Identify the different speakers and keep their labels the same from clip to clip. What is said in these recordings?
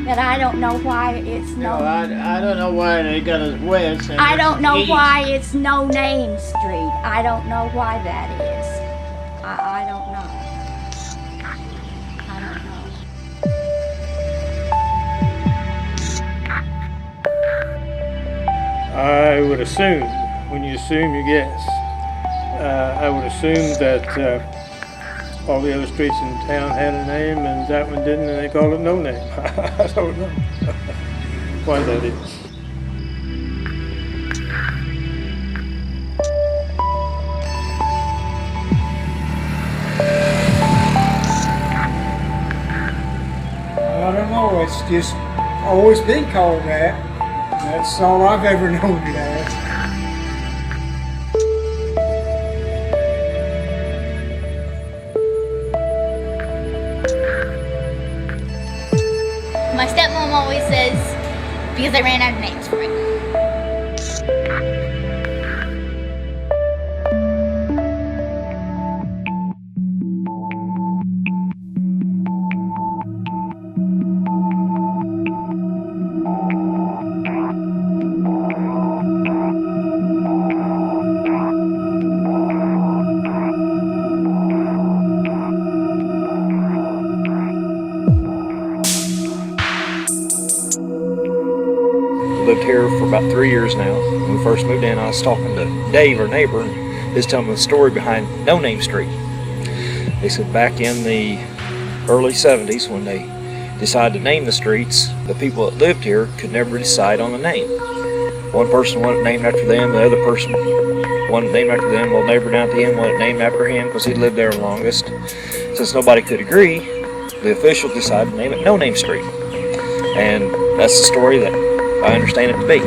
Speaker 1: But I don't know why it's
Speaker 2: No,
Speaker 1: no.
Speaker 2: I don't know why they got it west. And
Speaker 1: I don't know
Speaker 2: east.
Speaker 1: why it's No Name Street. I don't know why that is. I don't know. I don't know.
Speaker 3: I would assume, when you assume, you guess. I would assume that all the other streets in town had a name and that one didn't, and they called it No Name. I don't know why that is.
Speaker 4: I don't know, it's just always been called that. That's all I've ever known it as.
Speaker 5: My stepmom always says, because I ran out of names for it.
Speaker 6: Lived here for about 3 years now. When we first moved in, I was talking to Dave, our neighbor, and he was telling me the story behind No Name Street. They said back in the early 70s, when they decided to name the streets, the people that lived here could never decide on the name. One person wanted it named after them, the other person wanted it named after them, while the neighbor down at the end wanted it named after him because he lived there the longest. Since nobody could agree, the officials decided to name it No Name Street. And that's the story that I understand it to be.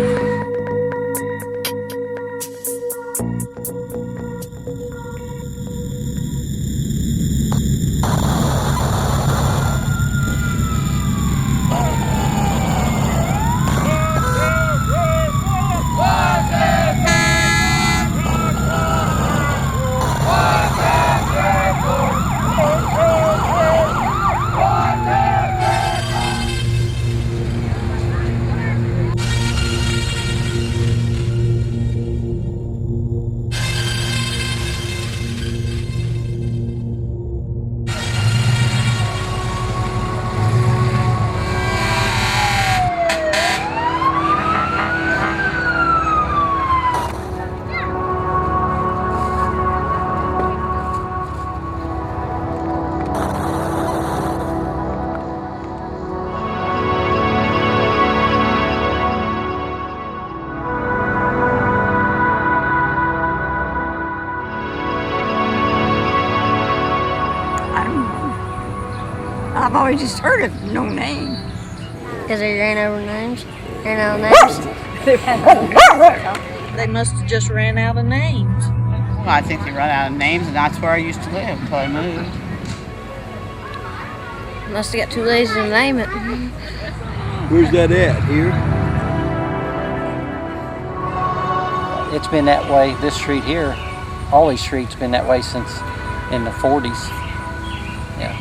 Speaker 1: I don't know. I've always just heard of No Name.
Speaker 7: Because they ran over names. Ran out of names.
Speaker 8: They must have just ran out of names.
Speaker 9: Well, I think they run out of names, and that's where I used to live until I moved.
Speaker 7: Must have got too lazy to name it.
Speaker 10: Where's that at? Here?
Speaker 11: It's been that way, this street here, all these streets been that way since in the 40s. Yeah.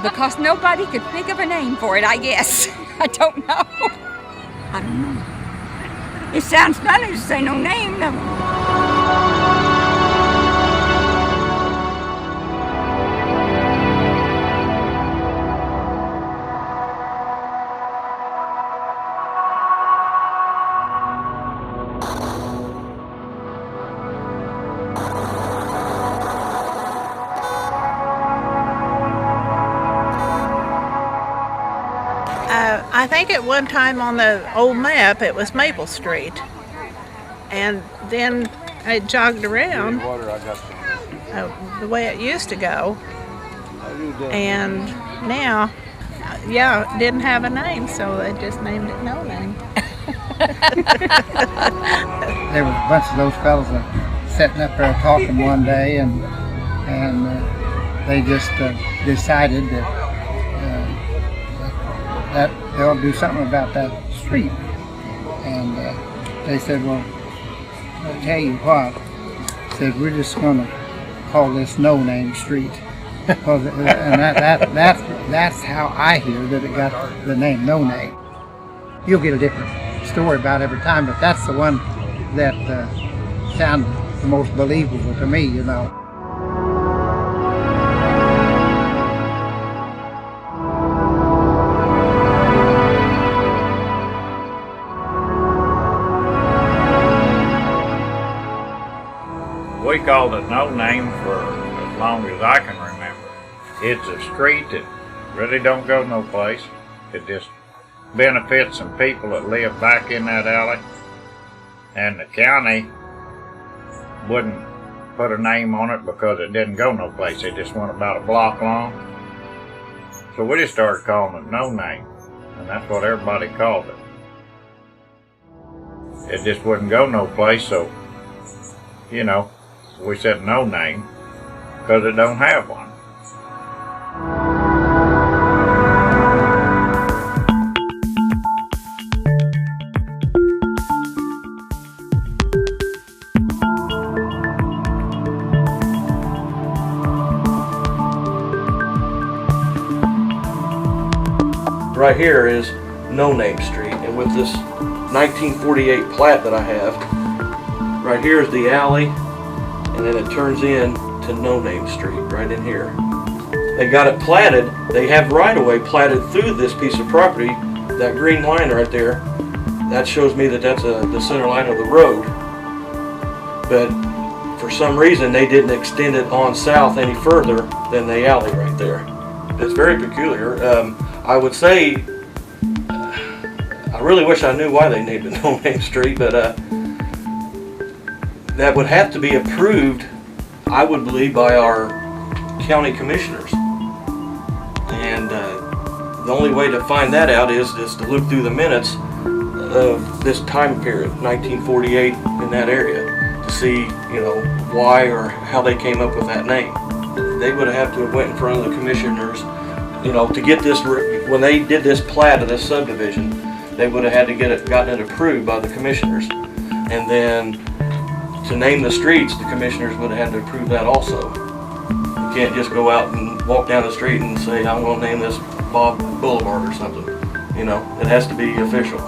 Speaker 12: Because nobody could think of a name for it, I guess. I don't know.
Speaker 1: I don't know. It sounds funny to say no name, though.
Speaker 8: I think at one time on the old map it was Maple Street. And then I jogged around the way it used to go. And now, yeah, it didn't have a name, so they just named it No Name.
Speaker 4: There was a bunch of those fellas sitting up there talking one day, and they just decided that they'll do something about that street. And they said, well, I'll tell you what, said we're just going to call this No Name Street. Well, and that's how I hear that it got the name No Name. You'll get a different story about every time, but that's the one that sounded the most believable to me, you know.
Speaker 13: We called it No Name for as long as I can remember. It's a street that really don't go no place. It just benefits some people that live back in that alley. And the county wouldn't put a name on it because it didn't go no place. It just went about a block long. So we just started calling it No Name. And that's what everybody called it. It just wouldn't go no place, so, you know, we said No Name because it don't have one.
Speaker 14: Right here is No Name Street, and with this 1948 plat that I have, right here is the alley, and then it turns in to No Name Street right in here. They got it platted. They have right-of-way platted through this piece of property. That green line right there, that shows me that that's the center line of the road. But for some reason, they didn't extend it on south any further than the alley right there. It's very peculiar. I would say, I really wish I knew why they named it No Name Street, but that would have to be approved, I would believe, by our county commissioners. And the only way to find that out is to look through the minutes of this time period, 1948, in that area, to see, you know, why or how they came up with that name. They would have to have went in front of the commissioners, you know, to get this, when they did this plat of this subdivision, they would have had to gotten it approved by the commissioners. And then to name the streets, the commissioners would have had to approve that also. You can't just go out and walk down the street and say, I'm going to name this Bob Boulevard or something. You know, it has to be official.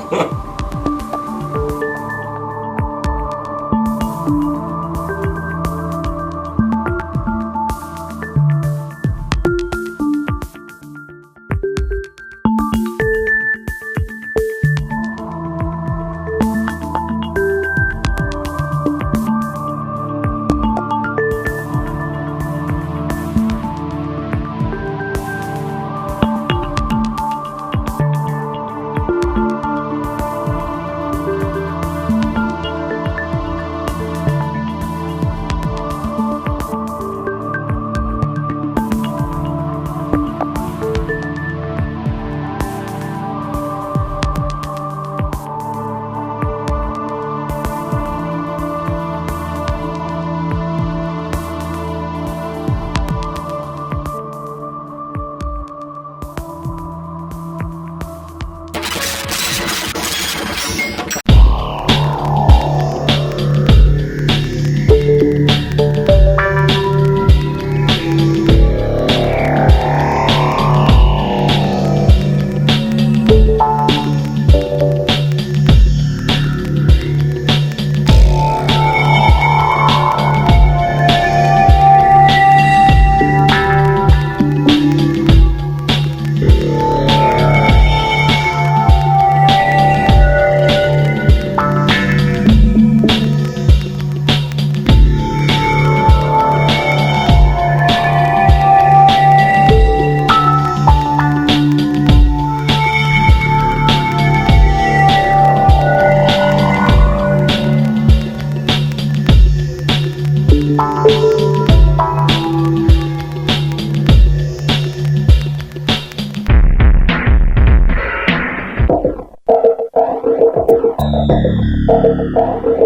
Speaker 15: Thank you.